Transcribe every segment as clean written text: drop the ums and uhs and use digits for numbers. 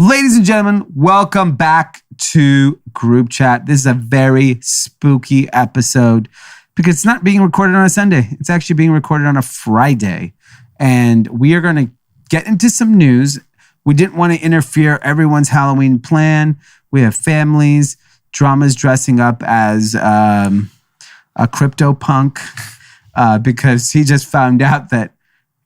Ladies and gentlemen, welcome back to Group Chat. This is a very spooky episode because it's not being recorded on a Sunday. It's actually being recorded on a Friday. And we are going to get into some news. We didn't want to interfere everyone's Halloween plan. We have families. Drama's dressing up as a CryptoPunk because he just found out that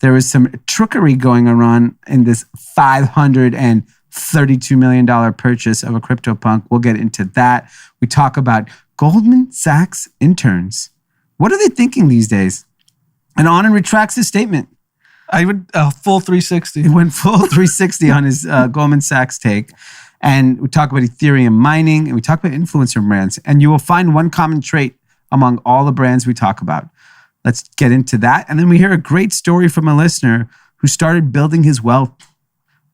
there was some trickery going on in this $532 million purchase of a CryptoPunk. We'll get into that. We talk about Goldman Sachs interns. What are they thinking these days? And Anand retracts his statement. I would full 360. He went full 360 on his Goldman Sachs take. And we talk about Ethereum mining, and we talk about influencer brands. And you will find one common trait among all the brands we talk about. Let's get into that. And then we hear a great story from a listener who started building his wealth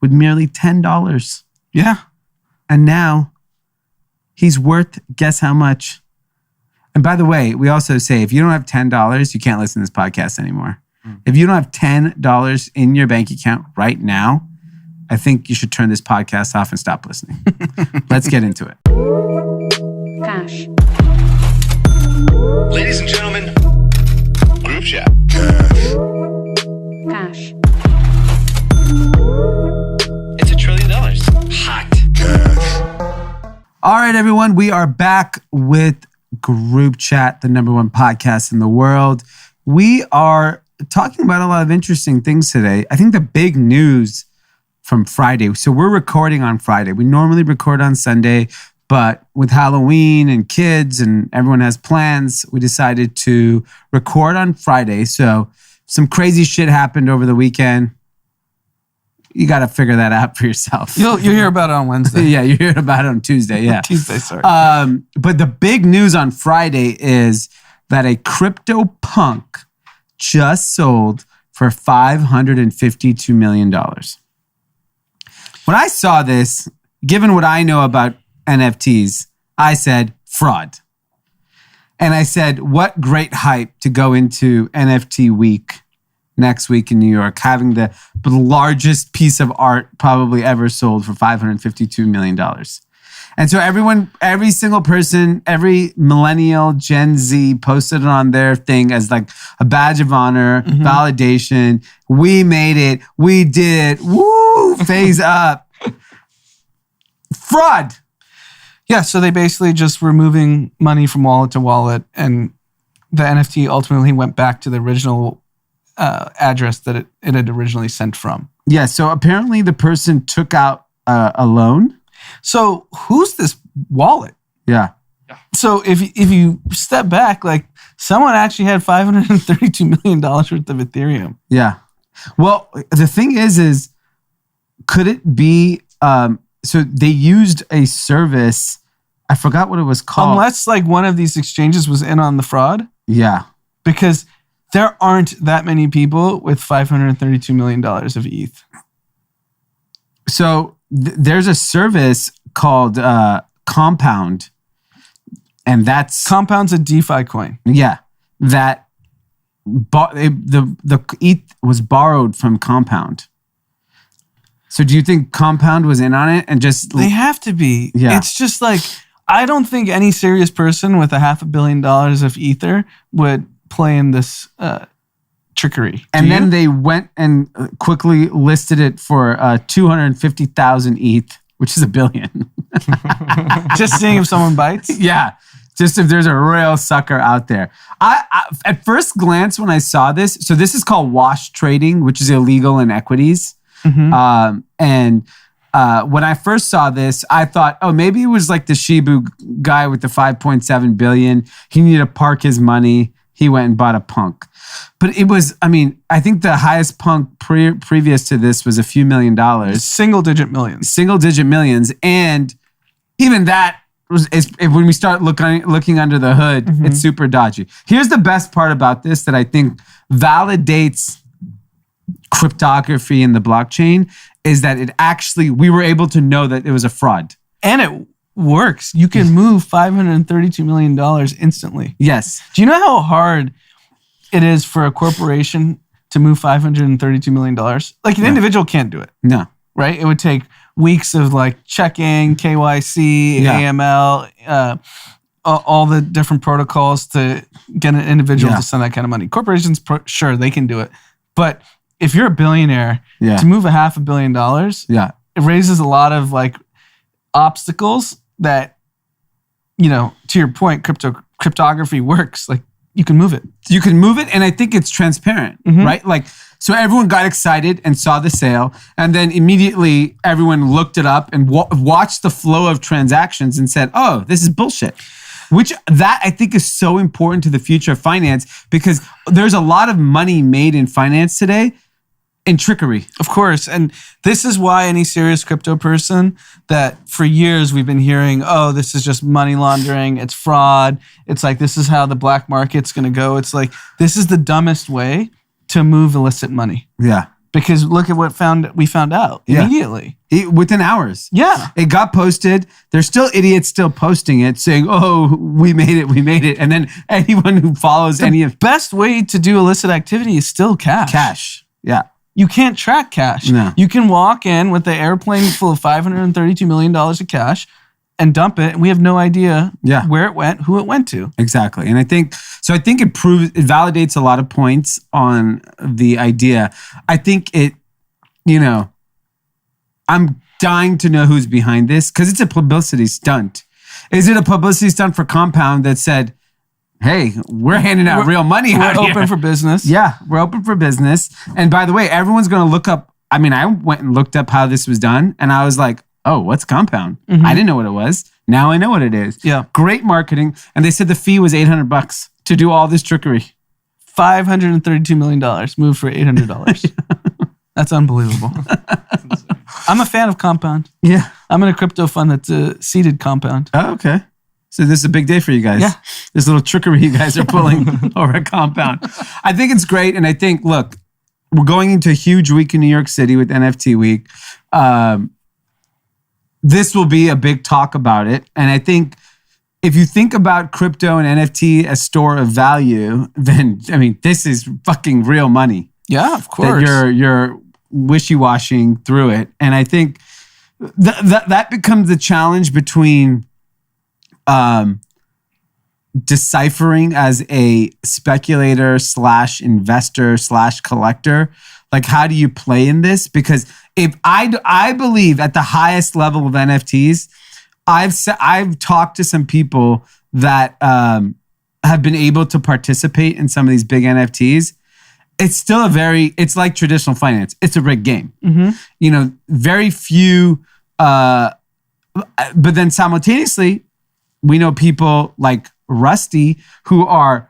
with merely $10. Yeah. And now he's worth, guess how much? And by the way, we also say if you don't have $10, you can't listen to this podcast anymore. If you don't have $10 in your bank account right now, I think you should turn this podcast off and stop listening. Let's get into it. Cash. Ladies and gentlemen, Group Chat. Cash. It's $1 trillion. Hot. All right, everyone. We are back with Group Chat, the #1 podcast in the world. We are talking about a lot of interesting things today. I think the big news from Friday. So we're recording on Friday. We normally record on Sunday, but with Halloween and kids and everyone has plans, we decided to record on Friday. So some crazy shit happened over the weekend. You got to figure that out for yourself. You'll hear about it on Wednesday. Yeah, you hear about it on Tuesday. Yeah. Tuesday, sorry. But the big news on Friday is that a CryptoPunk just sold for $552 million. When I saw this, given what I know about NFTs, I said, fraud. And I said, what great hype to go into NFT week next week in New York, having the largest piece of art probably ever sold for $552 million. And so every single person, every millennial, Gen Z posted it on their thing as like a badge of honor, validation. We made it. We did. Woo! Phase up. Fraud. Yeah, so they basically just were moving money from wallet to wallet, and the NFT ultimately went back to the original address that it had originally sent from. Yeah, so apparently the person took out a loan. So who's this wallet? Yeah. So if you step back, like someone actually had $532 million worth of Ethereum. Yeah. Well, the thing is could it be, so they used a service, I forgot what it was called. Unless like one of these exchanges was in on the fraud. Yeah. Because there aren't that many people with $532 million of ETH. So there's a service called Compound, and that's Compound's a DeFi coin. Yeah, that the ETH was borrowed from Compound. So do you think Compound was in on it and just? They have to be. Yeah. It's just like I don't think any serious person with $500 million of Ether would play in this trickery. And then they went and quickly listed it for 250,000 ETH, which is $1 billion. Just seeing if someone bites? Yeah. Just if there's a real sucker out there. I at first glance when I saw this, so this is called wash trading, which is illegal in equities. Mm-hmm. When I first saw this, I thought, oh, maybe it was like the Shibu guy with the 5.7 billion. He needed to park his money. He went and bought a punk. But it was, I think the highest punk previous to this was a few $1 million. Single digit millions. And even that when we start looking under the hood, it's super dodgy. Here's the best part about this that I think validates cryptography in the blockchain is that we were able to know that it was a fraud. And it works. You can move $532 million instantly. Yes. Do you know how hard it is for a corporation to move $532 million? Like an individual can't do it. No. Right? It would take weeks of like checking, KYC, AML, all the different protocols to get an individual to send that kind of money. Corporations, sure, they can do it. But if you're a billionaire, to move $500 million, it raises a lot of like obstacles that, to your point, cryptography works. Like you can move it. You can move it, and I think it's transparent, right? Like, so everyone got excited and saw the sale, and then immediately everyone looked it up and watched the flow of transactions and said, "Oh, this is bullshit." Which that I think is so important to the future of finance, because there's a lot of money made in finance today in trickery. Of course. And this is why any serious crypto person that for years we've been hearing, oh, this is just money laundering, it's fraud. It's like, this is how the black market's going to go. It's like, this is the dumbest way to move illicit money. Yeah. Because look at what we found out immediately. Within hours. Yeah. It got posted. There's still idiots still posting it saying, oh, we made it. And then anyone who follows the best way to do illicit activity is still cash. Cash. Yeah. You can't track cash. No. You can walk in with the airplane full of $532 million of cash and dump it, and we have no idea where it went, who it went to. Exactly. And I think it validates a lot of points on the idea. I think it, I'm dying to know who's behind this, because it's a publicity stunt. Is it a publicity stunt for Compound that said, hey, we're handing out real money out here. We're open for business. Yeah, we're open for business. And by the way, everyone's going to look up. I mean, I went and looked up how this was done, and I was like, oh, what's Compound? I didn't know what it was. Now I know what it is. Yeah. Great marketing. And they said the fee was $800 to do all this trickery. $532 million moved for $800. That's unbelievable. I'm a fan of Compound. Yeah. I'm in a crypto fund that's a seeded Compound. Oh, okay. So this is a big day for you guys. Yeah. This little trickery you guys are pulling over a Compound. I think it's great. And I think, look, we're going into a huge week in New York City with NFT week. This will be a big talk about it. And I think if you think about crypto and NFT as store of value, then, I mean, this is fucking real money. Yeah, of course. That you're wishy-washing through it. And I think that becomes the challenge between deciphering as a speculator / investor / collector. Like, how do you play in this? Because if I believe at the highest level of NFTs, I've talked to some people that have been able to participate in some of these big NFTs. It's still it's like traditional finance. It's a rigged game. Very few, but then simultaneously, we know people like Rusty who are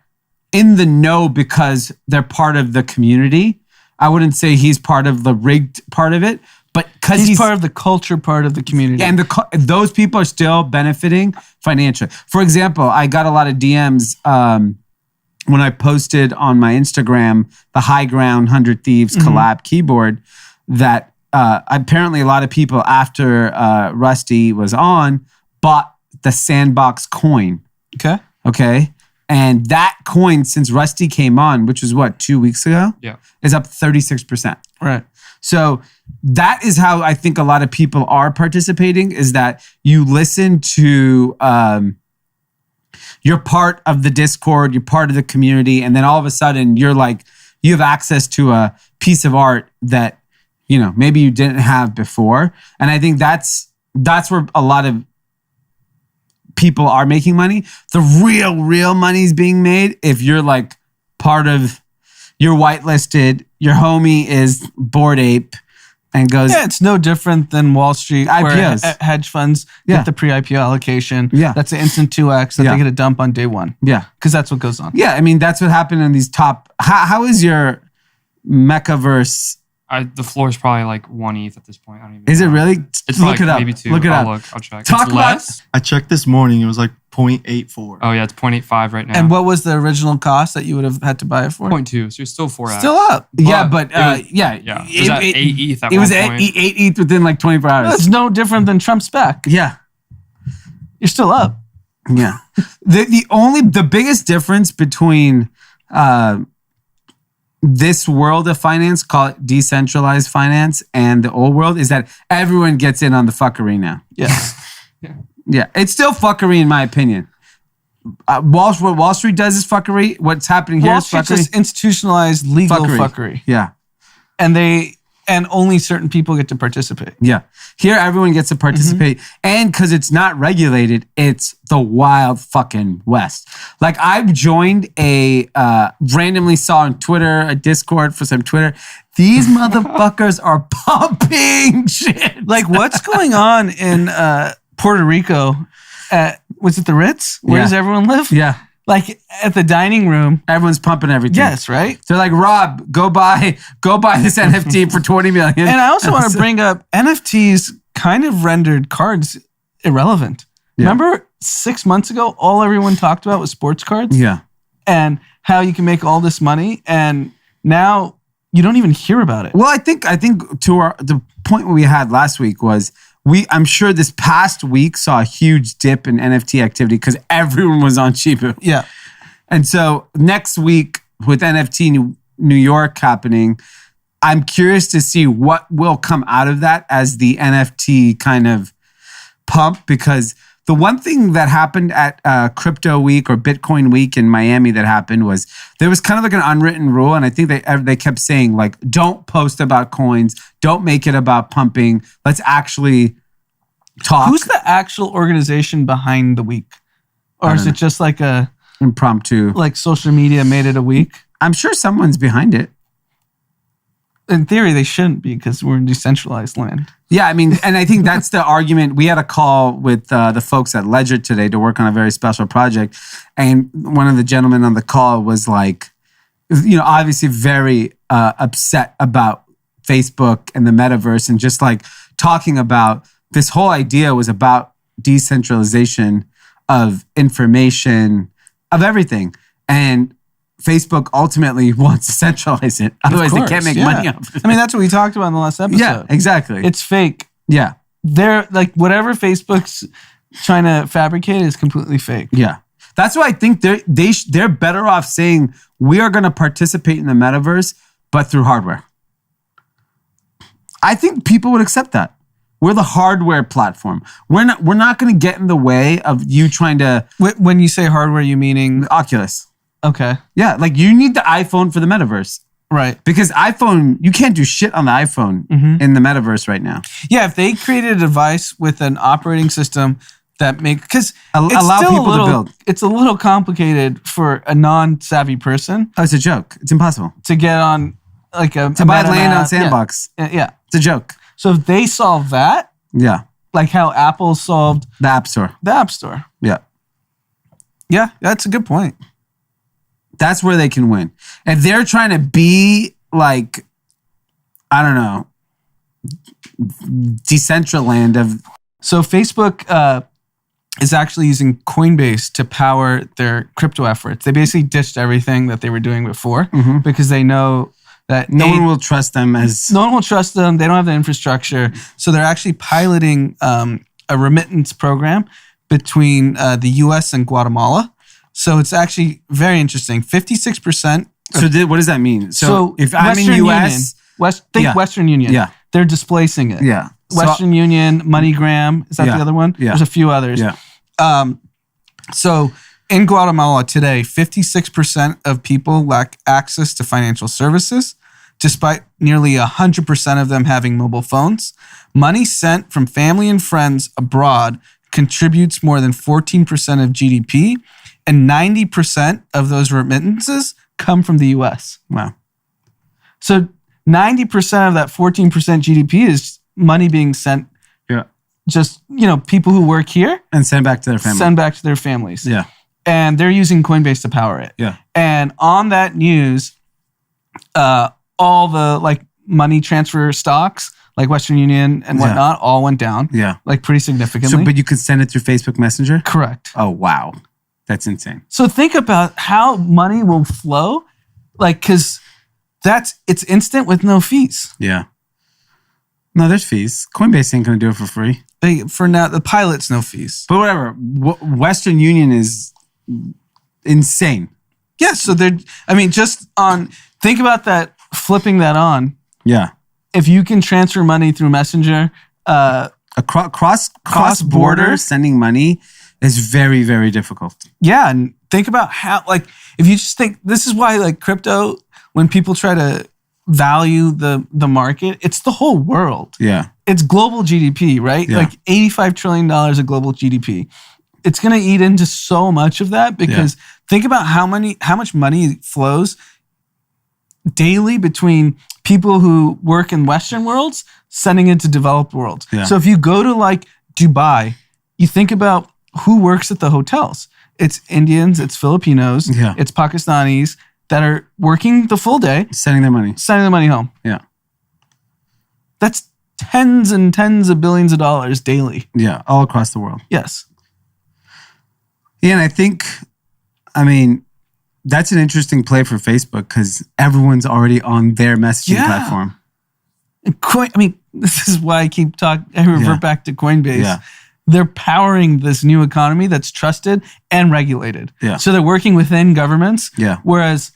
in the know because they're part of the community. I wouldn't say he's part of the rigged part of it, but because he's part of the culture part of the community. And those people are still benefiting financially. For example, I got a lot of DMs when I posted on my Instagram the High Ground 100 Thieves collab keyboard that apparently a lot of people after Rusty was on bought the Sandbox coin. Okay. And that coin, since Rusty came on, which was 2 weeks ago? Yeah. Is up 36%. Right. So that is how I think a lot of people are participating, is that you listen to, you're part of the Discord, you're part of the community, and then all of a sudden you're like, you have access to a piece of art that, maybe you didn't have before. And I think that's where a lot of people are making money. The real money is being made if you're like part of, you're whitelisted, your homie is Bored Ape and goes... Yeah, it's no different than Wall Street IPOs. Where hedge funds get the pre-IPO allocation. Yeah. That's an instant 2x that they get a dump on day one. Yeah. Because that's what goes on. Yeah, I mean, that's what happened in these top... How is your Mechaverse... The floor is probably like 1 ETH at this point. I don't even Is know. it really? It's look like it up. maybe 2. Look it up. I'll check. Talk It's about- less? I checked this morning. It was like 0.84. Oh yeah, it's 0.85 right now. And what was the original cost that you would have had to buy it for? 0.2, so you're still 4x. Still up. Yeah, but Yeah. It was at 8 ETH at It was one at point. 8 ETH within like 24 hours. That's no different than Trump's spec. Yeah. You're still up. Yeah. The biggest difference between this world of finance, call it decentralized finance, and the old world is that everyone gets in on the fuckery now. Yes. Yeah, it's still fuckery in my opinion. What Wall Street does is fuckery. What's happening here Wall is Street's fuckery. just institutionalized legal fuckery. Yeah. And only certain people get to participate. Yeah. Here, everyone gets to participate. And because it's not regulated, it's the wild fucking West. Like, I've joined randomly saw on Twitter, a Discord for some Twitter. These motherfuckers are pumping shit. Like, what's going on in Puerto Rico? Was it the Ritz? Where does everyone live? Yeah. Like, at the dining room. Everyone's pumping everything. Yes, right? They're like, Rob, go buy this NFT for $20 million. And I also want to bring up NFTs kind of rendered cards irrelevant. Yeah. Remember 6 months ago, all everyone talked about was sports cards? Yeah. And how you can make all this money. And now you don't even hear about it. Well, I think to the point we had last week was I'm sure this past week saw a huge dip in NFT activity because everyone was on Shibu. Yeah. And so next week with NFT New York happening, I'm curious to see what will come out of that as the NFT kind of pump, because the one thing that happened at Crypto Week or Bitcoin Week in Miami that happened was there was kind of like an unwritten rule, and I think they kept saying, like, don't post about coins, don't make it about pumping, let's actually talk. Who's the actual organization behind the week? Or is it just like a impromptu, like social media made it a week? I'm sure someone's behind it. In theory, they shouldn't be because we're in decentralized land. Yeah, I mean, and I think that's the argument. We had a call with the folks at Ledger today to work on a very special project. And one of the gentlemen on the call was like, obviously very upset about Facebook and the metaverse, and just like talking about this whole idea was about decentralization of information, of everything. And Facebook ultimately wants to centralize it. Otherwise, they can't make money off of it. I mean, that's what we talked about in the last episode. Yeah, exactly. It's fake. Yeah. They're like, whatever Facebook's trying to fabricate is completely fake. Yeah. That's why I think they're better off saying we are going to participate in the metaverse, but through hardware. I think people would accept that. We're the hardware platform. We're not going to get in the way of you trying to. When you say hardware, you meaning Oculus. Okay. Yeah, like you need the iPhone for the metaverse. Right. Because iPhone, you can't do shit on the iPhone in the metaverse right now. Yeah, if they created a device with an operating system that because allow people to build. It's a little complicated for a non-savvy person. Oh, it's a joke. It's impossible To get on like a buy land on Sandbox. Yeah. It's a joke. So if they solve that, Yeah. like how Apple solved The App Store. the App Store. Yeah. Yeah, that's a good point. That's where they can win. And they're trying to be like, I don't know, Decentraland of. So Facebook is actually using Coinbase to power their crypto efforts. They basically ditched everything that they were doing before because they know that No one will trust them as. no one will trust them. They don't have the infrastructure. So they're actually piloting a remittance program between the U.S. and Guatemala. So it's actually very interesting. 56%. So what does that mean? So if I'm in Western U.S. Union, Western Union. Yeah. They're displacing it. Yeah. Western Union, MoneyGram. Is that the other one? Yeah. There's a few others. Yeah. So in Guatemala today, 56% of people lack access to financial services, despite nearly 100% of them having mobile phones. Money sent from family and friends abroad contributes more than 14% of GDP, and 90% of those remittances come from the US. Wow. So 90% of that 14% GDP is money being sent. Yeah. Just, people who work here. And send back to their family. Send back to their families. Yeah. And they're using Coinbase to power it. Yeah. And on that news, all the money transfer stocks, like Western Union and whatnot, all went down. Yeah. Pretty significantly. So, but you could send it through Facebook Messenger? Correct. Oh, wow. That's insane. So think about how money will flow, because it's instant with no fees. Yeah. No, there's fees. Coinbase ain't going to do it for free. For now, the pilot's no fees. But whatever. Western Union is insane. Yeah, so just on think about that, flipping that on. Yeah. If you can transfer money through Messenger, cross border sending money is very, very difficult. Yeah, and think about how, like, if you just think, this is why, like, crypto, when people try to value the market, it's the whole world. Yeah. It's global GDP, right? Yeah. Like $85 trillion of global GDP. It's going to eat into so much of that because think about how much money flows daily between people who work in Western worlds sending it to developed worlds. Yeah. So if you go to like Dubai, you think about who works at the hotels. It's Indians, it's Filipinos, it's Pakistanis that are working the full day, sending their money home. Yeah. That's tens and tens of billions of dollars daily. Yeah, all across the world. Yes. Yeah, and I think, I mean, that's an interesting play for Facebook because everyone's already on their messaging platform. This is why I revert back to Coinbase. Yeah. They're powering this new economy that's trusted and regulated. Yeah. So they're working within governments. Yeah. Whereas,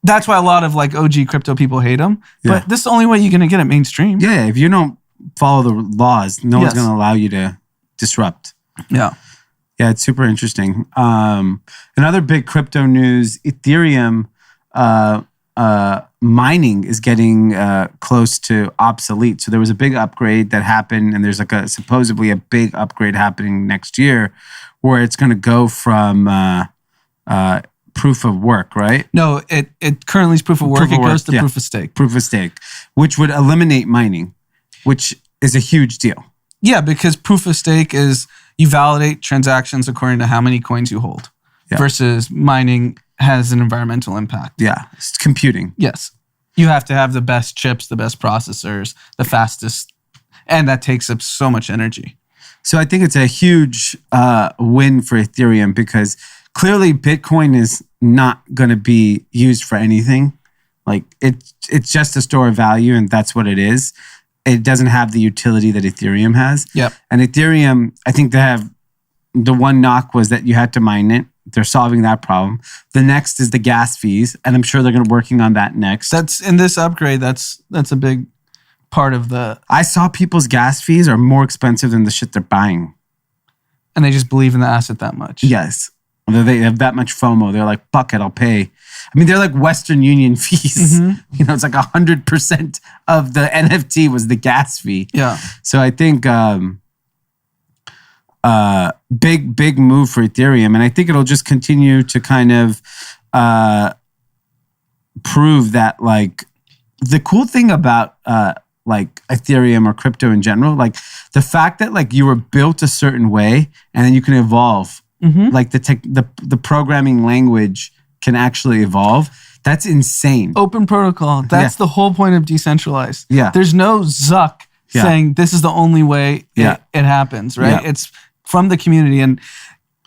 that's why a lot of like OG crypto people hate them. Yeah. But this is the only way you're going to get it mainstream. Yeah, if you don't follow the laws, no one's going to allow you to disrupt. Yeah. Yeah, it's super interesting. Another big crypto news, Ethereum mining is getting close to obsolete. So there was a big upgrade that happened, and there's like supposedly a big upgrade happening next year where it's going to go from proof of work, right? No, it currently is proof of work. It goes to proof of stake. Proof of stake, which would eliminate mining, which is a huge deal. Yeah, because proof of stake is you validate transactions according to how many coins you hold versus mining has an environmental impact. Yeah, it's computing. Yes. You have to have the best chips, the best processors, the fastest, and that takes up so much energy. So I think it's a huge win for Ethereum because clearly Bitcoin is not going to be used for anything. Like it's just a store of value and that's what it is. It doesn't have the utility that Ethereum has. Yep. And Ethereum, I think they have, the one knock was that you had to mine it. They're solving that problem. The next is the gas fees, and I'm sure they're going to be working on that next. That's in this upgrade. That's a big part of the. I saw people's gas fees are more expensive than the shit they're buying, and they just believe in the asset that much. Yes, they have that much FOMO. They're like, "Fuck it, I'll pay." I mean, they're like Western Union fees. Mm-hmm. It's like 100% of the NFT was the gas fee. Yeah. So I think. Big move for Ethereum, and I think it'll just continue to kind of prove that like the cool thing about like Ethereum or crypto in general, like the fact that like you were built a certain way and then you can evolve, like the programming language can actually evolve. That's insane. Open protocol. That's the whole point of decentralized. Yeah. There's no Zuck saying this is the only way it happens, right? Yeah. It's from the community. And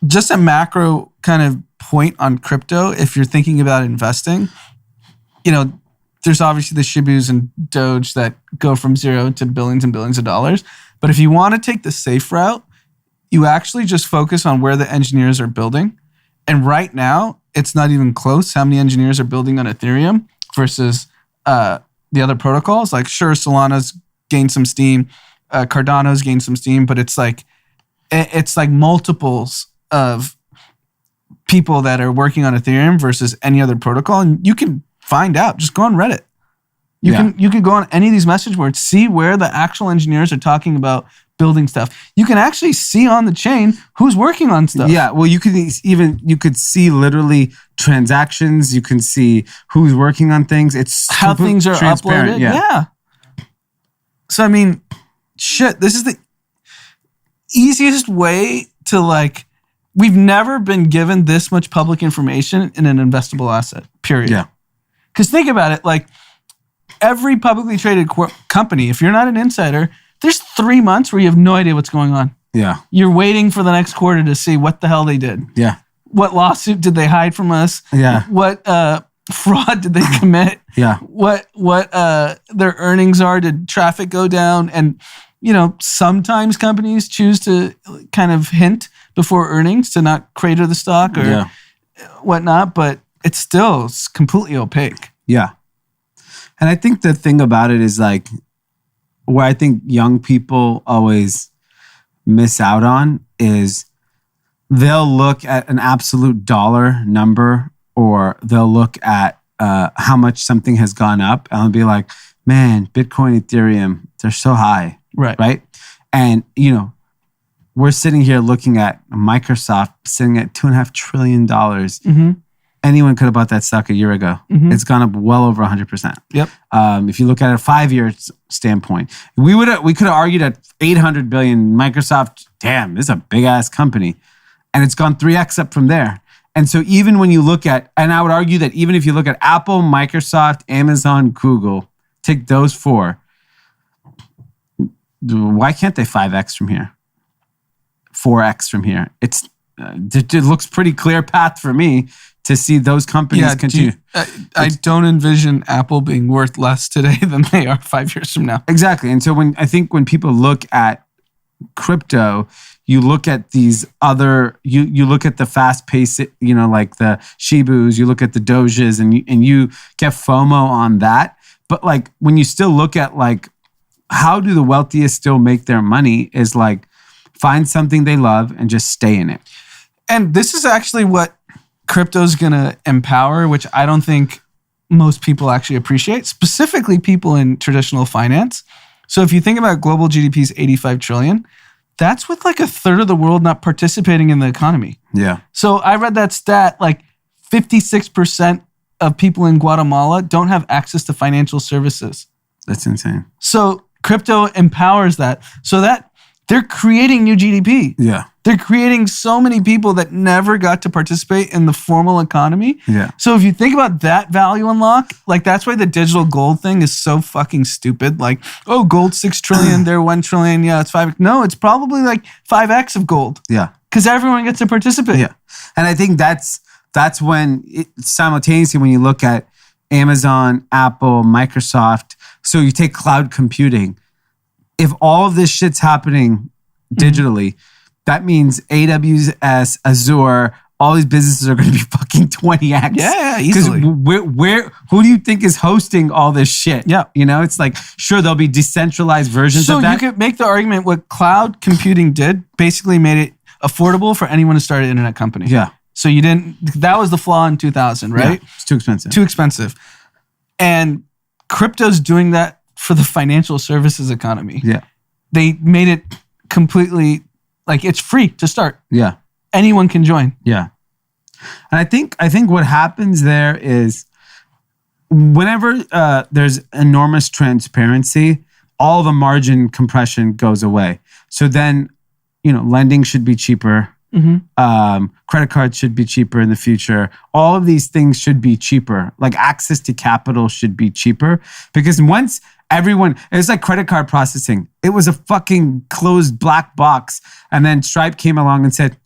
just a macro kind of point on crypto, if you're thinking about investing, there's obviously the Shibus and Doge that go from zero to billions and billions of dollars. But if you want to take the safe route, you actually just focus on where the engineers are building. And right now, it's not even close how many engineers are building on Ethereum versus the other protocols. Like, sure, Solana's gained some steam, Cardano's gained some steam, but it's like multiples of people that are working on Ethereum versus any other protocol. And you can find out. Just go on Reddit. You can go on any of these message boards, see where the actual engineers are talking about building stuff. You can actually see on the chain who's working on stuff. Yeah, well, you could see literally transactions. You can see who's working on things. It's how things are uploaded. Yeah. So I mean, shit. This is the easiest way to like. We've never been given this much public information in an investable asset. Period. Yeah. Because think about it, like every publicly traded company, if you're not an insider, there's 3 months where you have no idea what's going on. Yeah. You're waiting for the next quarter to see what the hell they did. Yeah. What lawsuit did they hide from us? Yeah. What fraud did they commit? Yeah. What their earnings are? Did traffic go down? And sometimes companies choose to kind of hint before earnings to not crater the stock or whatnot. But it's still completely opaque. Yeah. And I think the thing about it is like where I think young people always miss out on is they'll look at an absolute dollar number or they'll look at how much something has gone up and they'll be like, man, Bitcoin, Ethereum, they're so high. Right. And, you know, we're sitting here looking at Microsoft sitting at $2.5 trillion. Mm-hmm. Anyone could have bought that stock a year ago. Mm-hmm. It's gone up well over 100%. Yep. If you look at a 5-year standpoint, we could have argued at 800 billion. Microsoft, damn, this is a big ass company, and it's gone 3x up from there. And so even when you look at, and I would argue that even if you look at Apple, Microsoft, Amazon, Google, take those 4, why can't they 5x from here? 4x from here? It looks pretty clear path for me to see those companies continue. I don't envision Apple being worth less today than they are 5 years from now. Exactly. And so when people look at crypto, you look at these other, you look at the fast pace, you know, like the Shibus, you look at the Doges and you get FOMO on that. But like when you still look at like, how do the wealthiest still make their money is like, find something they love and just stay in it. And this is actually what crypto's going to empower, which I don't think most people actually appreciate, specifically people in traditional finance. So if you think about global GDP's 85 trillion, that's with like a third of the world not participating in the economy. Yeah. So I read that stat, like 56% of people in Guatemala don't have access to financial services. That's insane. So crypto empowers that so that they're creating new GDP. Yeah. They're creating so many people that never got to participate in the formal economy. Yeah. So if you think about that value unlock, like that's why the digital gold thing is so fucking stupid. Like, oh, gold 6 trillion, they're 1 trillion. Yeah, it's 5. No, it's probably like 5x of gold. Yeah. Because everyone gets to participate. Yeah. And I think that's when simultaneously when you look at Amazon, Apple, Microsoft, so you take cloud computing, if all of this shit's happening digitally, that means AWS, Azure, all these businesses are going to be fucking 20x. Yeah, easily. Because who do you think is hosting all this shit? Yeah. You know, it's like, sure, there'll be decentralized versions of that. So you could make the argument what cloud computing did, basically made it affordable for anyone to start an internet company. Yeah. So that was the flaw in 2000, right? Yeah, it's too expensive. Too expensive. And crypto's doing that for the financial services economy. Yeah. They made it completely, like it's free to start. Yeah. Anyone can join. Yeah. And I think what happens there is whenever there's enormous transparency, all the margin compression goes away. So then, you know, lending should be cheaper. Mm-hmm. Credit cards should be cheaper in the future. All of these things should be cheaper. Like access to capital should be cheaper because once it's like credit card processing. It was a fucking closed black box. And then Stripe came along and said,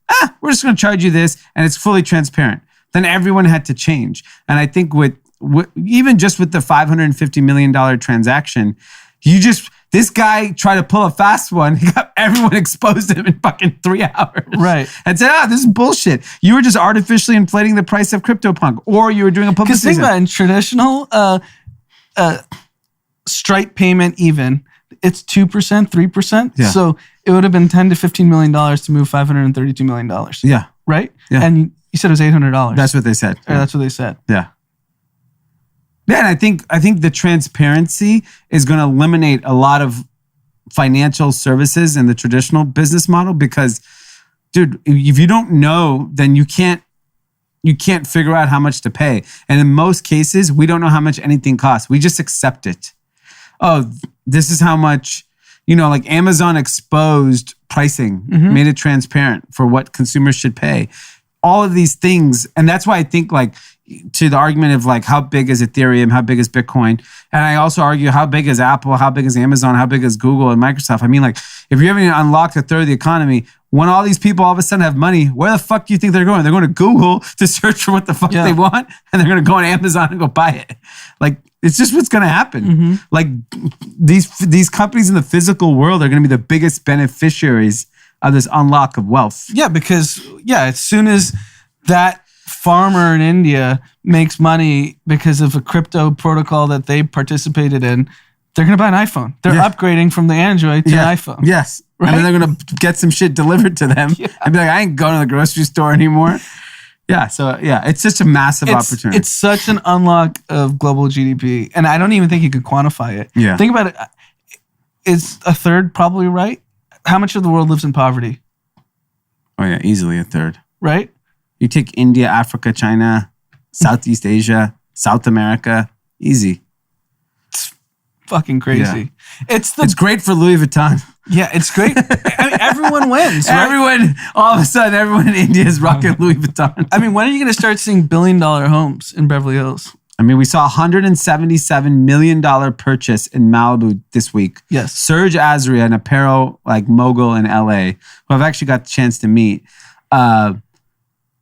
we're just going to charge you this. And it's fully transparent. Then everyone had to change. And I think with even just with the $550 million transaction, this guy tried to pull a fast one. He got everyone exposed to him in fucking 3 hours. Right. And said, this is bullshit. You were just artificially inflating the price of CryptoPunk or you were doing a publicity. Because think about it, in traditional Stripe payment even, it's 2%, 3%. Yeah. So it would have been $10 to $15 million to move $532 million. Yeah. Right? Yeah. And you said it was $800. That's what they said. Or that's what they said. Yeah. Yeah, and I think the transparency is going to eliminate a lot of financial services in the traditional business model because, dude, if you don't know, then you can't figure out how much to pay. And in most cases, we don't know how much anything costs. We just accept it. Oh, this is how much, you know, like Amazon exposed pricing, made it transparent for what consumers should pay. All of these things. And that's why I think like to the argument of like, how big is Ethereum? How big is Bitcoin? And I also argue, how big is Apple? How big is Amazon? How big is Google and Microsoft? I mean, like, if you're having to unlock a third of the economy, when all these people all of a sudden have money, where the fuck do you think they're going? They're going to Google to search for what the fuck they want, and they're going to go on Amazon and go buy it. Like, it's just what's going to happen. Like, these companies in the physical world are going to be the biggest beneficiaries of this unlock of wealth. Yeah, because, as soon as that farmer in India makes money because of a crypto protocol that they participated in, they're going to buy an iPhone. They're upgrading from the Android to an iPhone. Yes. Right? And then they're going to get some shit delivered to them and be like, I ain't going to the grocery store anymore. Yeah. So, it's just a massive opportunity. It's such an unlock of global GDP. And I don't even think you could quantify it. Yeah. Think about it. Is a third probably right? How much of the world lives in poverty? Oh, yeah. Easily a third. Right? You take India, Africa, China, Southeast Asia, South America. Easy. Fucking crazy. Yeah. It's great for Louis Vuitton. Yeah, it's great. I mean, everyone wins, right? All of a sudden, everyone in India is rocking Louis Vuitton. I mean, when are you going to start seeing billion-dollar homes in Beverly Hills? I mean, we saw a $177 million purchase in Malibu this week. Yes. Serge Azria, an apparel mogul in LA, who I've actually got the chance to meet,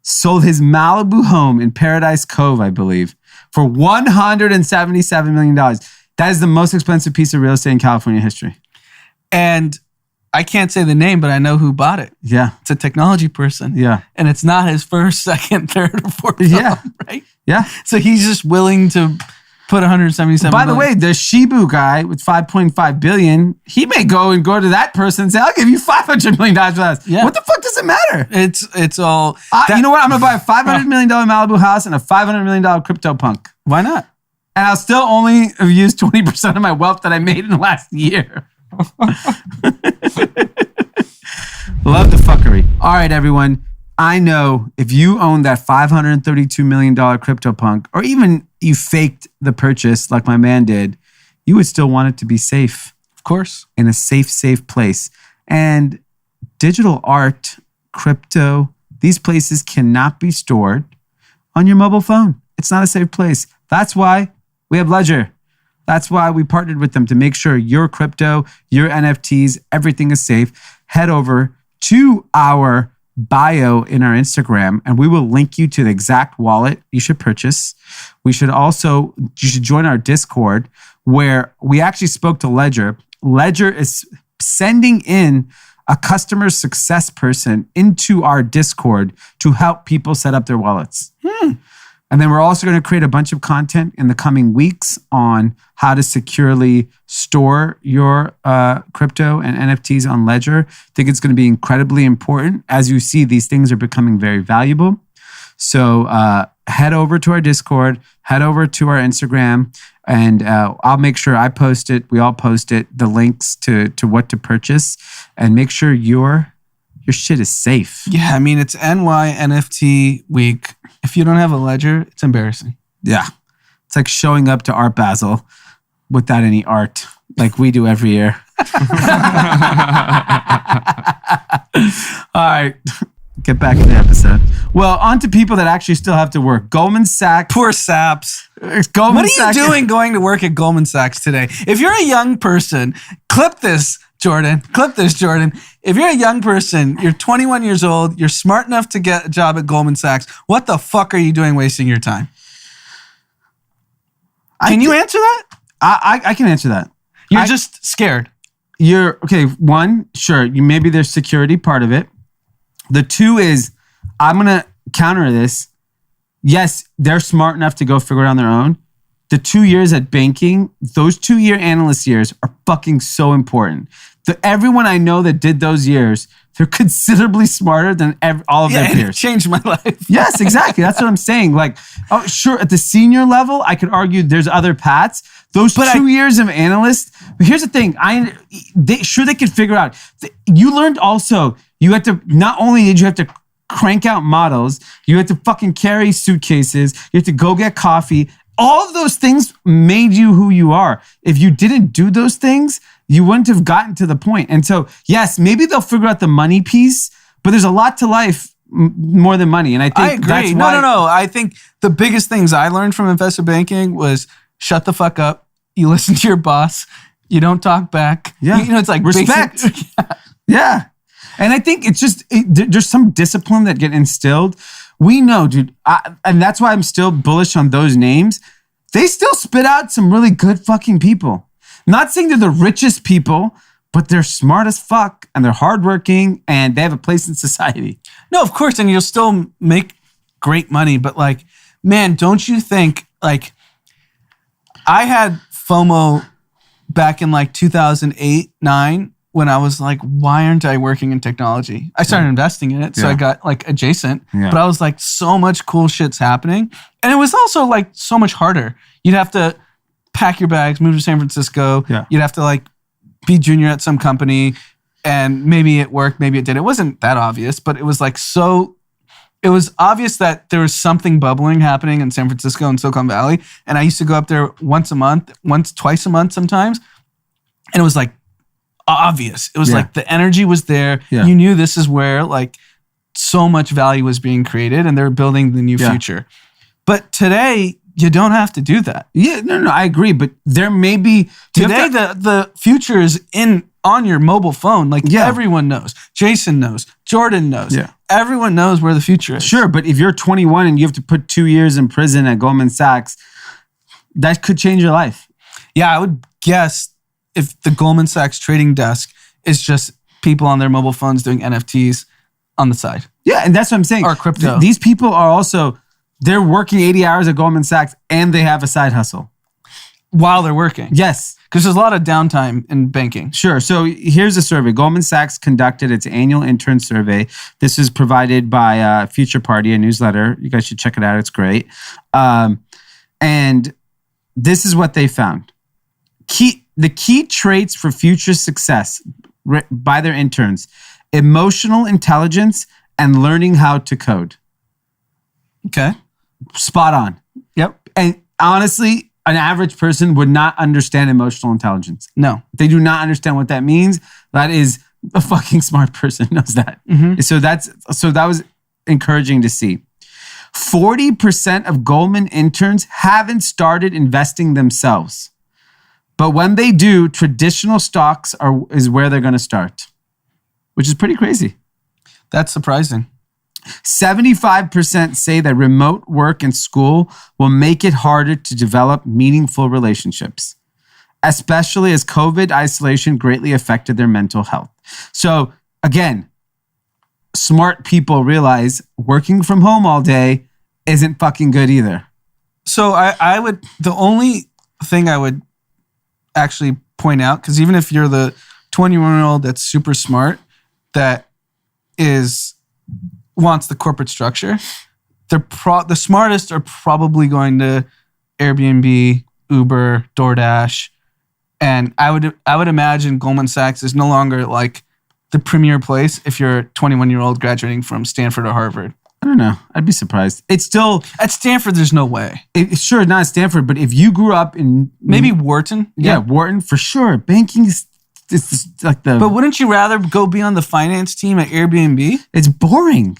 sold his Malibu home in Paradise Cove, I believe, for $177 million. That is the most expensive piece of real estate in California history. And I can't say the name, but I know who bought it. Yeah. It's a technology person. Yeah. And it's not his first, second, third, or fourth home, right? Yeah. So he's just willing to put 177 By the million. way, the Shibu guy with $5.5 billion, he may go to that person and say, I'll give you $500 million for that. Yeah. What the fuck does it matter? It's all... You know what? I'm going to buy a $500 million Malibu house and a $500 million CryptoPunk. Why not? And I'll still only have used 20% of my wealth that I made in the last year. Love the fuckery. All right, everyone. I know if you own that $532 million CryptoPunk, or even you faked the purchase like my man did, you would still want it to be safe. Of course. In a safe place. And digital art, crypto, these places cannot be stored on your mobile phone. It's not a safe place. That's why we have Ledger. That's why we partnered with them to make sure your crypto, your NFTs, everything is safe. Head over to our bio in our Instagram, and we will link you to the exact wallet you should purchase. You should join our Discord, where we actually spoke to Ledger. Ledger is sending in a customer success person into our Discord to help people set up their wallets. And then we're also going to create a bunch of content in the coming weeks on how to securely store your crypto and NFTs on Ledger. I think it's going to be incredibly important. As you see, these things are becoming very valuable. So head over to our Discord, head over to our Instagram, and I'll make sure I post it. We all post it, the links to what to purchase, and make sure your shit is safe. Yeah, I mean, it's NY NFT week. If you don't have a Ledger, it's embarrassing. Yeah. It's like showing up to Art Basel without any art, like we do every year. All right. Get back to the episode. Well, on to people that actually still have to work. Goldman Sachs. Poor saps. Goldman What are you doing going to work at Goldman Sachs today? If you're a young person, clip this, Jordan. Clip this, Jordan. If you're a young person, you're 21 years old, you're smart enough to get a job at Goldman Sachs, what the fuck are you doing wasting your time? Can you answer that? I can answer that. You're just scared. One, sure, maybe there's security part of it. The two is, I'm going to counter this. Yes, they're smart enough to go figure it out on their own. The 2 years at banking, those 2-year analyst years are fucking so important. Everyone I know that did those years, they're considerably smarter than all of their peers. It changed my life. Yes, exactly. That's what I'm saying. Like, sure, at the senior level, I could argue there's other paths. Those 2 years of analyst, but here's the thing. They could figure out. You learned also, you had to, not only did you have to crank out models, you had to fucking carry suitcases, you had to go get coffee. All of those things made you who you are. If you didn't do those things, you wouldn't have gotten to the point. And so, yes, maybe they'll figure out the money piece, but there's a lot to life more than money. And I think I agree. that's why. No. I think the biggest things I learned from investment banking was shut the fuck up. You listen to your boss. You don't talk back. Yeah. It's like respect. Yeah. And I think it's just, there's some discipline that get instilled. We know, dude, and that's why I'm still bullish on those names. They still spit out some really good fucking people. Not saying they're the richest people, but they're smart as fuck and they're hardworking and they have a place in society. No, of course. And you'll still make great money, but like, man, don't you think like I had FOMO back in like 2008, 9 when I was like, why aren't I working in technology? I started investing in it. So I got like adjacent, but I was like, so much cool shit's happening. And it was also like so much harder. You'd have to pack your bags, move to San Francisco. Yeah. You'd have to like be junior at some company, and maybe it worked, maybe it didn't. It wasn't that obvious, but it was like it was obvious that there was something bubbling happening in San Francisco and Silicon Valley. And I used to go up there twice a month sometimes. And it was like obvious. It was like the energy was there. Yeah. You knew this is where like so much value was being created and they're building the new future. But today, you don't have to do that. Yeah, no, I agree. But there may be today the future is on your mobile phone. Like everyone knows. Jason knows. Jordan knows. Yeah. Everyone knows where the future is. Sure, but if you're 21 and you have to put 2 years in prison at Goldman Sachs, that could change your life. Yeah, I would guess if the Goldman Sachs trading desk is just people on their mobile phones doing NFTs on the side. Yeah, and that's what I'm saying. Or crypto. These people are also, they're working 80 hours at Goldman Sachs and they have a side hustle. While they're working. Yes. Because there's a lot of downtime in banking. Sure. So here's a survey. Goldman Sachs conducted its annual intern survey. This is provided by Future Party, a newsletter. You guys should check it out. It's great. And this is what they found. The key traits for future success by their interns: emotional intelligence and learning how to code. Okay. Spot on. Yep. And honestly, an average person would not understand emotional intelligence. No. They do not understand what that means. That is a fucking smart person knows that. Mm-hmm. So that was encouraging to see. 40% of Goldman interns haven't started investing themselves. But when they do, traditional stocks is where they're going to start, which is pretty crazy. That's surprising. 75% say that remote work and school will make it harder to develop meaningful relationships, especially as COVID isolation greatly affected their mental health. So again, smart people realize working from home all day isn't fucking good either. So the only thing I would actually point out, because even if you're the 21-year-old that's super smart, that wants the corporate structure, the smartest are probably going to Airbnb, Uber, DoorDash, and I would imagine Goldman Sachs is no longer like the premier place if you're a 21-year-old graduating from Stanford or Harvard. I don't know. I'd be surprised. It's still at Stanford. There's no way. Sure, not at Stanford, but if you grew up in maybe Wharton, yeah, Wharton for sure. Banking is like the. But wouldn't you rather go be on the finance team at Airbnb? It's boring.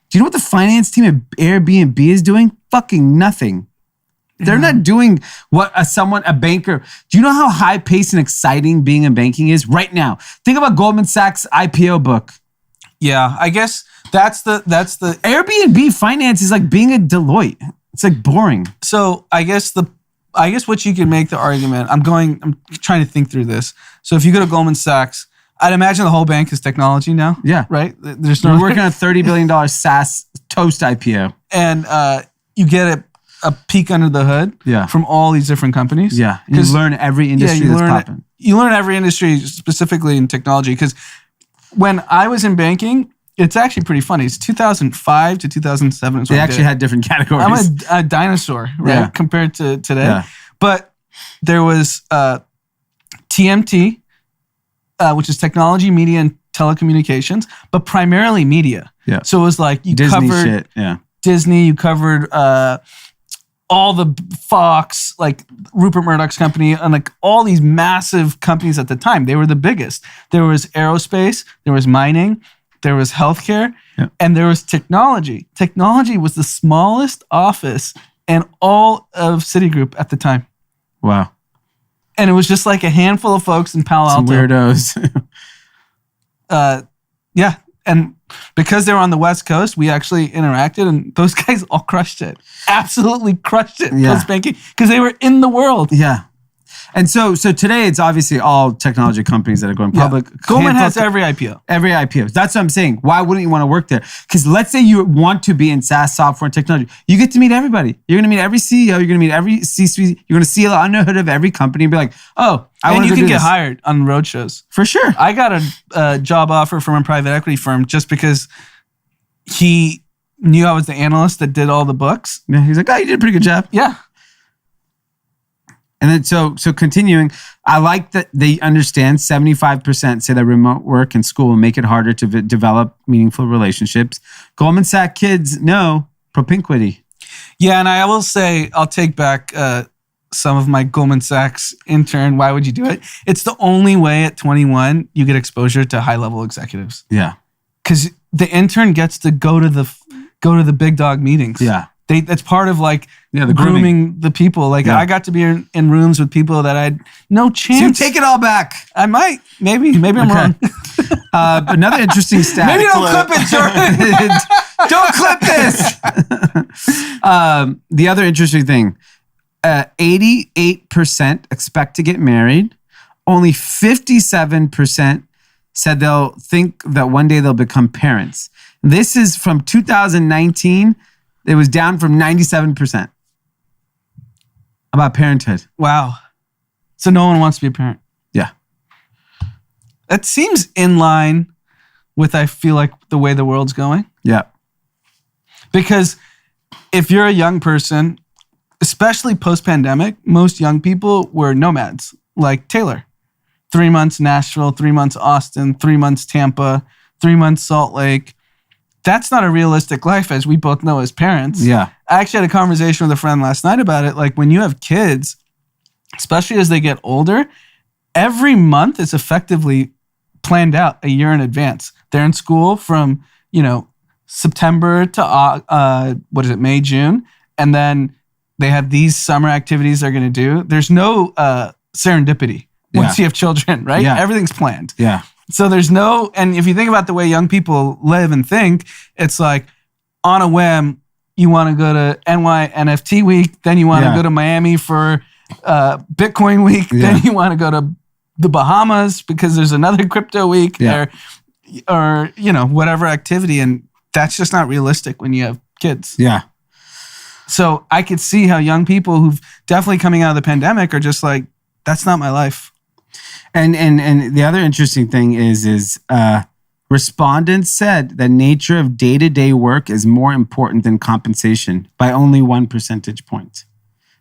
Do you know what the finance team at Airbnb is doing? Fucking nothing. They're not doing what a banker. Do you know how high paced and exciting being in banking is right now? Think about Goldman Sachs IPO book. Yeah, I guess that's the Airbnb finance is like being a Deloitte. It's like boring. So I guess what you can make the argument. I'm trying to think through this. So if you go to Goldman Sachs, I'd imagine the whole bank is technology now. Yeah. Right? We're working on a $30 billion SaaS toast IPO. And you get a peek under the hood from all these different companies. Yeah. You learn every industry that's popping. You learn every industry, specifically in technology. Because when I was in banking, it's actually pretty funny. It's 2005 to 2007. They actually had different categories. I'm a dinosaur, right? Compared to today. Yeah. But there was TMT, which is technology, media, and telecommunications, but primarily media. Yeah. So it was like you Disney covered shit. Yeah. Disney, you covered all the Fox, like Rupert Murdoch's company, and like all these massive companies at the time. They were the biggest. There was aerospace, there was mining, there was healthcare, and there was technology. Technology was the smallest office in all of Citigroup at the time. Wow. And it was just like a handful of folks in Palo Alto. Some weirdos. Yeah. And because they were on the West Coast, we actually interacted, and those guys all crushed it. Absolutely crushed it. Yeah. Post banking, because they were in the world. Yeah. And so today it's obviously all technology companies that are going public. Goldman has every IPO. Every IPO. That's what I'm saying. Why wouldn't you want to work there? Because let's say you want to be in SaaS software and technology. You get to meet everybody. You're going to meet every CEO. You're going to meet every C-suite. You're going to see the under hood of every company and be like, oh, I want to do this. And you can get hired on roadshows. For sure. I got a job offer from a private equity firm just because he knew I was the analyst that did all the books. Yeah, he's like, oh, you did a pretty good job. Yeah. And then so continuing, I like that they understand 75% say that remote work and school will make it harder to develop meaningful relationships. Goldman Sachs kids know propinquity. Yeah, and I will say, I'll take back some of my Goldman Sachs intern. Why would you do it? It's the only way at 21 you get exposure to high-level executives. Yeah. Because the intern gets to go to the big dog meetings. Yeah. That's part of like the grooming the people. Like I got to be in rooms with people that I had no chance. So you take it all back. I might. Maybe I'm wrong. Another interesting stat. Maybe don't clip it, Jordan. Don't clip this. The other interesting thing, 88% expect to get married. Only 57% said they'll think that one day they'll become parents. This is from 2019. It was down from 97% about parenthood. Wow. So no one wants to be a parent. Yeah. That seems in line with, I feel like, the way the world's going. Yeah. Because if you're a young person, especially post-pandemic, most young people were nomads, like Taylor. 3 months Nashville, 3 months Austin, 3 months Tampa, 3 months Salt Lake. That's not a realistic life, as we both know as parents. Yeah. I actually had a conversation with a friend last night about it. Like when you have kids, especially as they get older, every month is effectively planned out a year in advance. They're in school from, September to May, June. And then they have these summer activities they're going to do. There's no serendipity once you have children, right? Yeah. Everything's planned. Yeah. So there's no, and if you think about the way young people live and think, it's like on a whim, you want to go to NY NFT week, then you want to go to Miami for Bitcoin week, then you want to go to the Bahamas because there's another crypto week or whatever activity. And that's just not realistic when you have kids. Yeah. So I could see how young people who've definitely coming out of the pandemic are just like, that's not my life. And the other interesting thing is respondents said that nature of day-to-day work is more important than compensation by only 1 percentage point.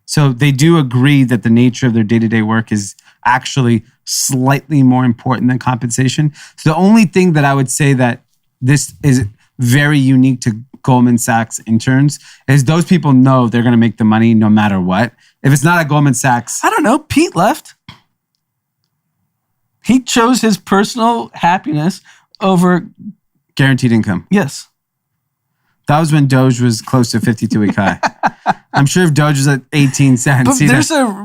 So they do agree that the nature of their day-to-day work is actually slightly more important than compensation. So the only thing that I would say that this is very unique to Goldman Sachs interns is those people know they're going to make the money no matter what. If it's not at Goldman Sachs. I don't know. Pete left. He chose his personal happiness over guaranteed income. Yes. That was when Doge was close to 52-week high. I'm sure if Doge was at 18 cents. But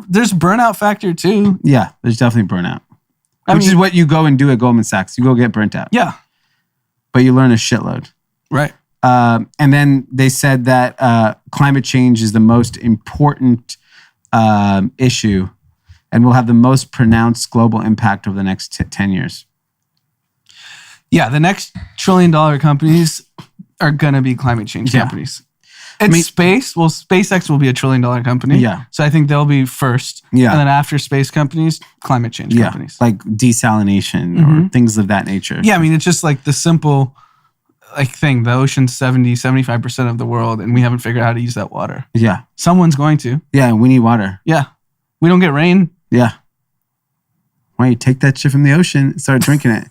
there's burnout factor too. Yeah, there's definitely burnout. Which is what you go and do at Goldman Sachs. You go get burnt out. Yeah. But you learn a shitload. Right. And then they said that climate change is the most important issue and will have the most pronounced global impact over the next 10 years. Yeah, the next $1 trillion companies are going to be climate change companies. Space, SpaceX will be a $1 trillion company. Yeah. So I think they'll be first. Yeah. And then after space companies, climate change companies. Like desalination or things of that nature. Yeah, I mean, it's just like the simple thing. The ocean's 75% of the world, and we haven't figured out how to use that water. Yeah. Someone's going to. Yeah, we need water. Yeah. We don't get rain. Yeah. Why don't you take that shit from the ocean and start drinking it?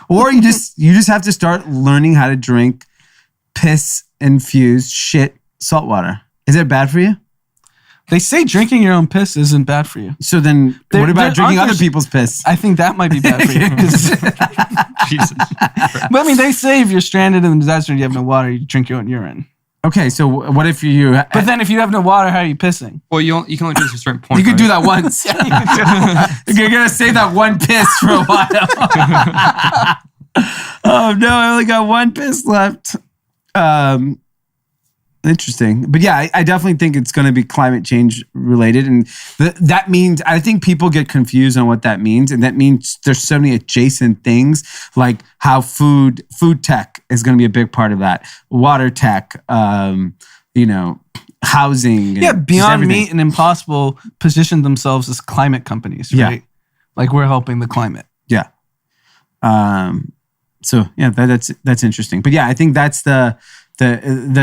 Or you just have to start learning how to drink piss-infused shit salt water. Is it bad for you? They say drinking your own piss isn't bad for you. So then what about drinking other people's piss? I think that might be bad for you. Jesus. But I mean, they say if you're stranded in the desert and you have no water, you drink your own urine. Okay, so what if you... But then if you have no water, how are you pissing? Well, you can only drink to a certain point. You could do that once. You're going to save that one piss for a while. Oh, no, I only got one piss left. Interesting. But yeah, I definitely think it's going to be climate change related. And that means, I think people get confused on what that means. And that means there's so many adjacent things, like how food tech is going to be a big part of that. Water tech, housing. Yeah, Beyond Meat and Impossible positioned themselves as climate companies, right? Yeah. Like we're helping the climate. Yeah. So yeah, that's interesting. But yeah, I think that's the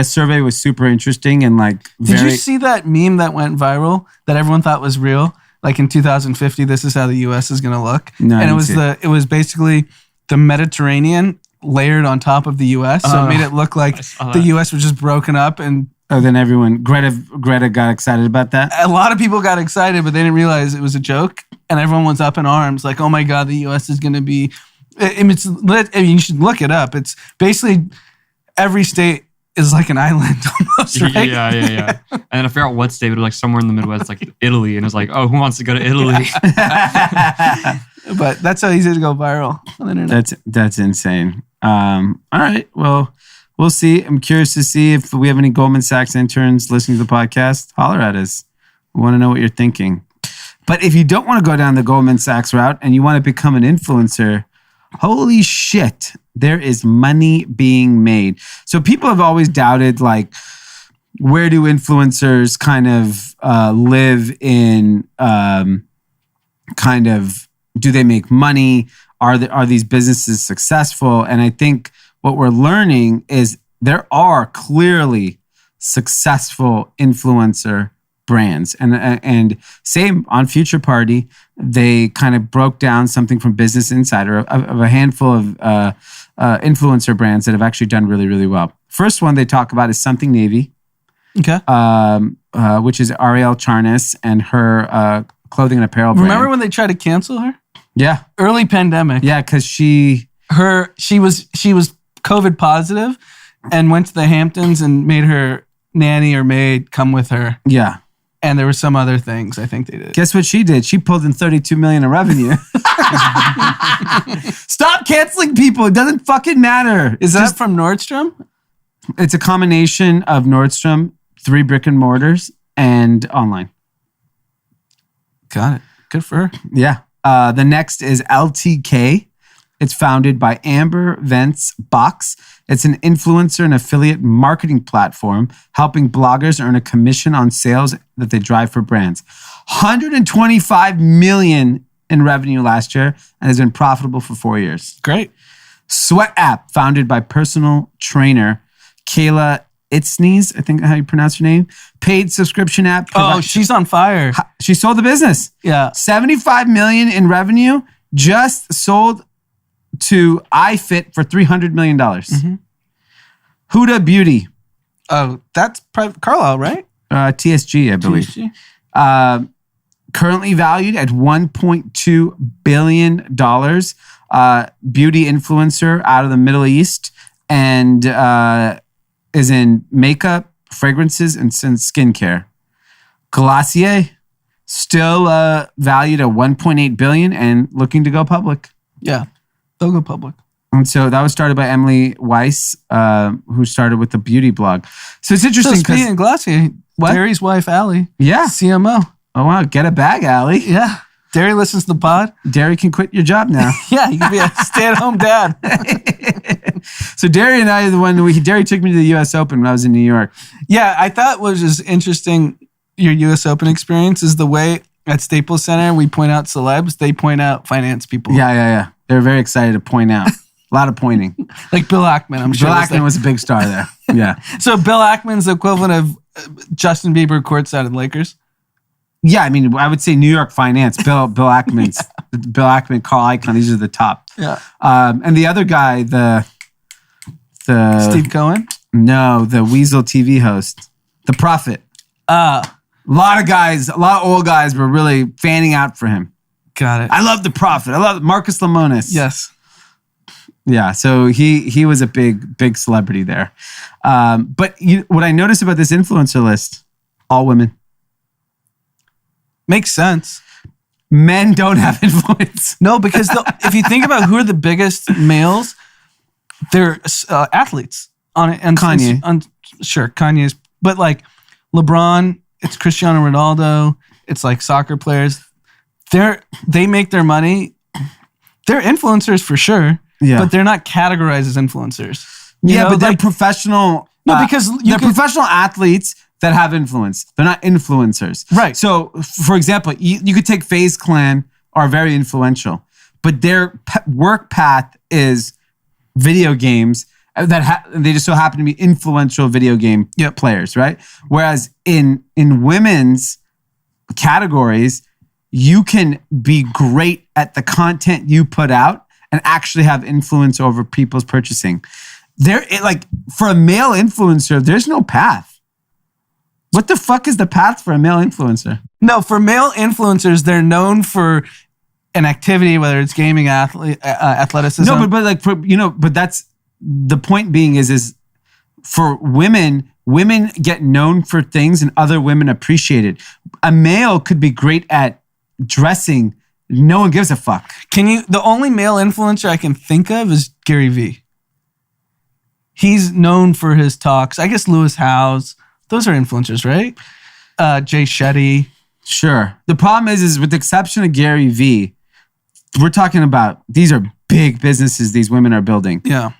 survey was super interesting and like Did you see that meme that went viral that everyone thought was real? Like in 2050, this is how the U.S. is going to look. No, and it was basically the Mediterranean layered on top of the U.S. So it made it look like the U.S. was just broken up. And then everyone, Greta got excited about that. A lot of people got excited, but they didn't realize it was a joke. And everyone was up in arms, like, "Oh my God, the U.S. is going to be." You should look it up. It's basically every state is like an island almost, right? Yeah. And then I figure out what state, but like somewhere in the Midwest, like Italy. And it was like, oh, who wants to go to Italy? But that's how easy to go viral on the internet. That's insane. All right. Well, we'll see. I'm curious to see if we have any Goldman Sachs interns listening to the podcast. Holler at us. We want to know what you're thinking. But if you don't want to go down the Goldman Sachs route and you want to become an influencer, holy shit, there is money being made. So people have always doubted, like, where do influencers kind of live in do they make money? Are these businesses successful? And I think what we're learning is there are clearly successful influencer brands. And same on Future Party, they kind of broke down something from Business Insider of a handful of influencer brands that have actually done really, really well. First one they talk about is Something Navy, okay, which is Ariel Charnas and her clothing and apparel brand. Remember when they tried to cancel her? Yeah. Early pandemic. Yeah, because she was COVID positive and went to the Hamptons and made her nanny or maid come with her. Yeah. And there were some other things I think they did. Guess what she did? She pulled in $32 million in revenue. Stop canceling people. It doesn't fucking matter. Is that from Nordstrom? It's a combination of Nordstrom, 3 brick and mortars, and online. Got it. Good for her. Yeah. The next is LTK. It's founded by Amber Vance Box. It's an influencer and affiliate marketing platform helping bloggers earn a commission on sales that they drive for brands. $125 million in revenue last year and has been profitable for 4 years. Great. Sweat app, founded by personal trainer Kayla Itznes, I think how you pronounce her name. Paid subscription app. Oh, she's on fire. She sold the business. Yeah. $75 million in revenue, just sold to iFit for $300 million. Mm-hmm. Huda Beauty. Oh, that's Carlisle, right? TSG, I believe. TSG. Currently valued at $1.2 billion. Beauty influencer out of the Middle East and is in makeup, fragrances, and skincare. Glossier, still valued at $1.8 billion and looking to go public. Yeah. They'll go public. And so that was started by Emily Weiss, who started with the beauty blog. So it's interesting. So speaking of Glossier, Derry's wife, Allie. Yeah. CMO. Oh, wow. Get a bag, Allie. Yeah. Derry listens to the pod. Derry can quit your job now. Yeah, you can be a stay-at-home dad. So Derry and I, Derry took me to the U.S. Open when I was in New York. Yeah, I thought what was just interesting, your U.S. Open experience, is the way at Staples Center we point out celebs, they point out finance people. Yeah. They're very excited to point out. A lot of pointing. Like Bill Ackman, I'm sure. Bill Ackman was a big star there. Yeah. So Bill Ackman's the equivalent of Justin Bieber courtside at Lakers? Yeah, I mean, I would say New York finance. Bill Ackman's Bill Ackman, Carl Icahn. These are the top. Yeah. And the other guy, the Steve Cohen? No, the Weasel TV host, the Prophet. A lot of old guys were really fanning out for him. Got it. I love the Prophet. I love Marcus Lemonis. Yes. Yeah, so he was a big celebrity there. But what I noticed about this influencer list, all women. Makes sense. Men don't have influence. No, because if you think about who are the biggest males, they're athletes. Kanye. Sure, Kanye's But like LeBron, it's Cristiano Ronaldo, it's like soccer players. They make their money. They're influencers for sure, but they're not categorized as influencers. But they're professional. No, because they're professional athletes that have influence. They're not influencers. Right. So, for example, you could take FaZe Clan, are very influential, but their work path is video games they just so happen to be influential video game players, right? Whereas in women's categories, you can be great at the content you put out and actually have influence over people's purchasing. For a male influencer, there's no path. What the fuck is the path for a male influencer? No, for male influencers, they're known for an activity, whether it's gaming, athleticism. No, but that's the point being is for women get known for things and other women appreciate it. A male could be great at dressing. No one gives a fuck. The only male influencer I can think of is Gary Vee. He's known for his talks. I guess Lewis Howes. Those are influencers, right? Jay Shetty. Sure. The problem is with the exception of Gary Vee, we're talking about these are big businesses these women are building. Yeah.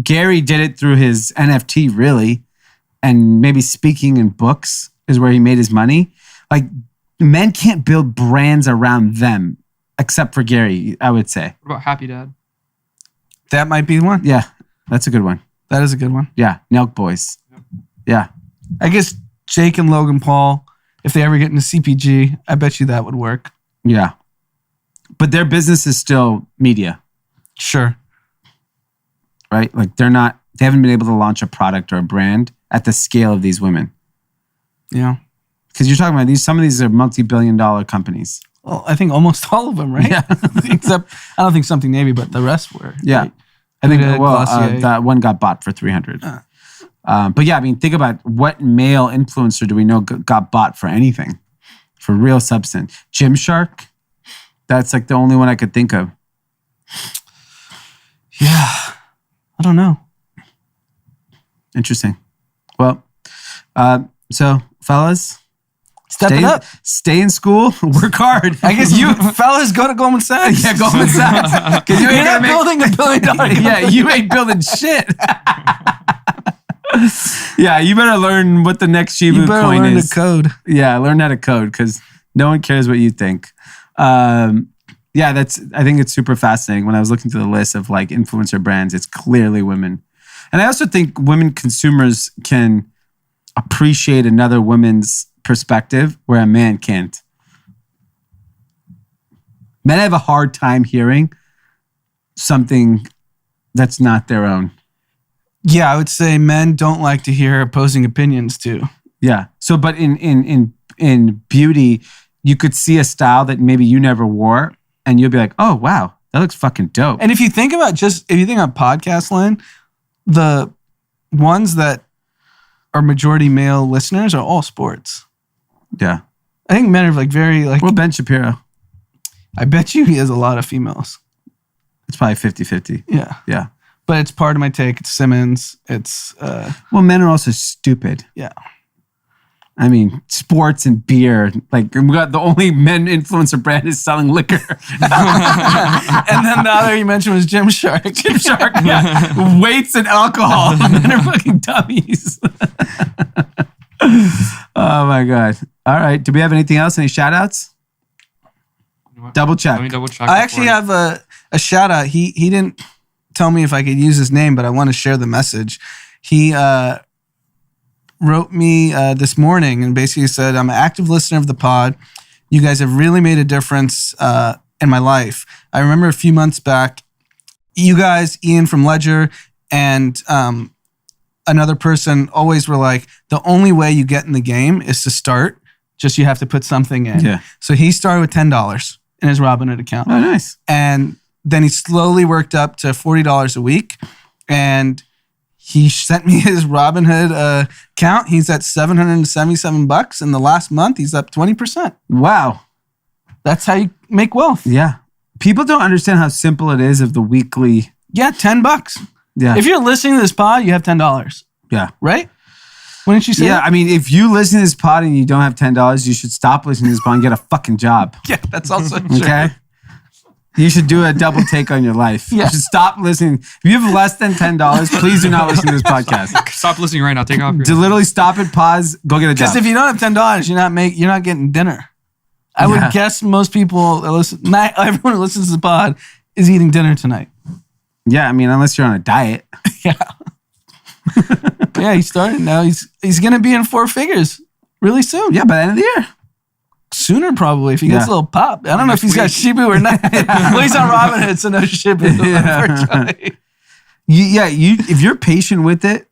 Gary did it through his NFT, really, and maybe speaking in books is where he made his money. Like, men can't build brands around them, except for Gary, I would say. What about Happy Dad? That might be one. Yeah, that's a good one. That is a good one. Yeah, Nelk Boys. Yeah. I guess Jake and Logan Paul, if they ever get into CPG, I bet you that would work. Yeah. But their business is still media. Sure. Right? Like they haven't been able to launch a product or a brand at the scale of these women. Yeah. Because you're talking about some of these are multi-billion-dollar companies. Well, I think almost all of them, right? Yeah. Except, I don't think Something Navy, but the rest were. Yeah. Right? I think, that one got bought for 300. But yeah, I mean, think about what male influencer do we know got bought for anything? For real substance. Gymshark? That's like the only one I could think of. Yeah. I don't know. Interesting. Well, so fellas, Step it up. Stay in school. Work hard. I guess you fellas go to Goldman Sachs. Yeah, Goldman Sachs. Because You're not building $1 billion. Yeah, you ain't building shit. Yeah, you better learn what the next Shiba coin learn is. the code. Yeah, learn how to code because no one cares what you think. I think it's super fascinating. When I was looking through the list of like influencer brands, it's clearly women. And I also think women consumers can appreciate another woman's perspective where a man can't. Men have a hard time hearing something that's not their own. Yeah, I would say men don't like to hear opposing opinions too. Yeah. So, but in beauty, you could see a style that maybe you never wore, and you'll be like, "Oh, wow, that looks fucking dope." And if you think about podcast land, the ones that are majority male listeners are all sports. Yeah. I think men are like very like. Well, Ben Shapiro. I bet you he has a lot of females. It's probably 50-50. Yeah. Yeah. But it's part of my take. It's Simmons. It's well, men are also stupid. Yeah. I mean, sports and beer. Like, we got the only men influencer brand is selling liquor. And then the other you mentioned was Gymshark. Gymshark, yeah. Weights and alcohol. Men are fucking dummies. Oh my God. All right. Do we have anything else? Any shout outs? Double check. Let me double check. I actually have a shout out. He didn't tell me if I could use his name, but I want to share the message. He wrote me this morning and basically said, I'm an active listener of the pod. You guys have really made a difference in my life. I remember a few months back, you guys, Ian from Ledger, and another person always were like, the only way you get in the game is to start. Just you have to put something in. Yeah. So he started with $10 in his Robinhood account. Oh, nice. And then he slowly worked up to $40 a week. And he sent me his Robinhood account. He's at $777. In the last month, he's up 20%. Wow. That's how you make wealth. Yeah. People don't understand how simple it is of the weekly. Yeah, $10. Yeah. If you're listening to this pod, you have $10. Yeah. Right? When did you say Yeah, that? I mean, if you listen to this pod and you don't have $10, you should stop listening to this pod and get a fucking job. Yeah, that's also true. Okay? You should do a double take on your life. Yeah. You should stop listening. If you have less than $10, please do not listen to this podcast. Stop listening right now. Take off your. To literally stop it, pause, go get a job. Because if you don't have $10, you're not getting dinner. I would guess most people that listen, not everyone who listens to the pod is eating dinner tonight. Yeah, I mean, unless you're on a diet. Yeah. Yeah, he started now. He's gonna be in 4 figures really soon. Yeah, by the end of the year. Sooner probably if he gets a Yeah. little pop. I don't know if he's got Shibu or not. Well, he's on Robinhood, so no Shibu. Unfortunately. If you're patient with it.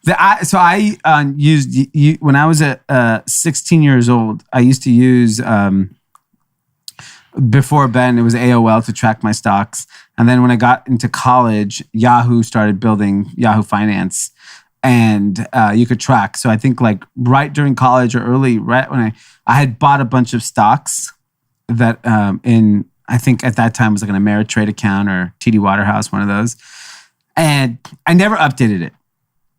I used when I was at 16 years old. I used to use before Ben, it was AOL to track my stocks, and then when I got into college, Yahoo started building Yahoo Finance, and you could track. So I think like right during college or early, right when I had bought a bunch of stocks that I think at that time was like an Ameritrade account or TD Waterhouse, one of those, and I never updated it.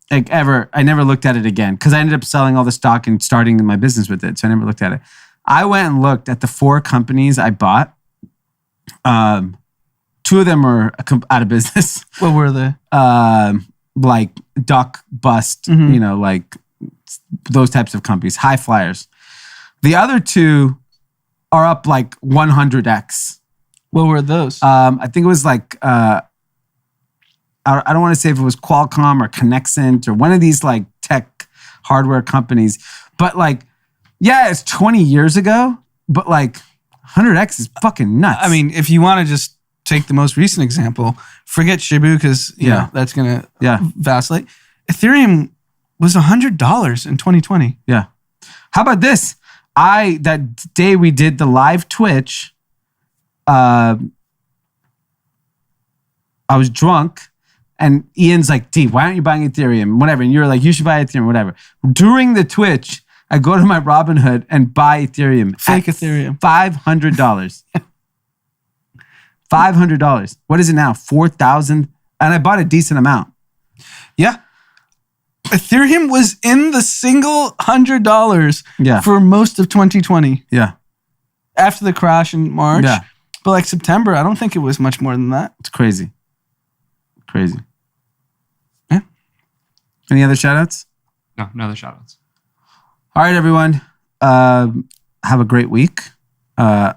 Like ever, I never looked at it again because I ended up selling all the stock and starting my business with it. So I never looked at it. I went and looked at the 4 companies I bought. 2 of them were out of business. What were they? Like duck, bust, like those types of companies, high flyers. The other 2 are up like 100x. What were those? I think it was like I don't want to say if it was Qualcomm or Connexent or one of these like tech hardware companies, but like, yeah, it's 20 years ago, but like 100x is fucking nuts. I mean, if you want to just take the most recent example, forget Shibu because you know that's gonna vacillate. Ethereum was $100 in 2020. Yeah. How about this? That day we did the live Twitch, I was drunk. And Ian's like, D, why aren't you buying Ethereum? Whatever. And you're like, you should buy Ethereum, whatever. During the Twitch, I go to my Robinhood and buy Ethereum. Fake Ethereum. $500. $500. What is it now? 4,000? And I bought a decent amount. Yeah. Ethereum was in the single $100 for most of 2020. Yeah. After the crash in March. Yeah. But like September, I don't think it was much more than that. It's crazy. Crazy. Yeah. Any other shout outs? No other shout outs. All right, everyone. Have a great week. I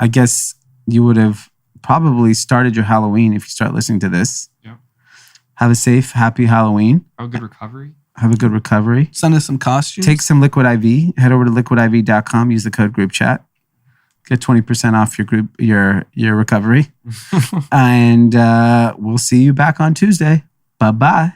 guess you would have probably started your Halloween if you start listening to this. Yeah. Have a safe, happy Halloween. Have a good recovery. Have a good recovery. Send us some costumes. Take some Liquid IV. Head over to liquidiv.com. Use the code group chat. Get 20% off your recovery. And we'll see you back on Tuesday. Bye-bye.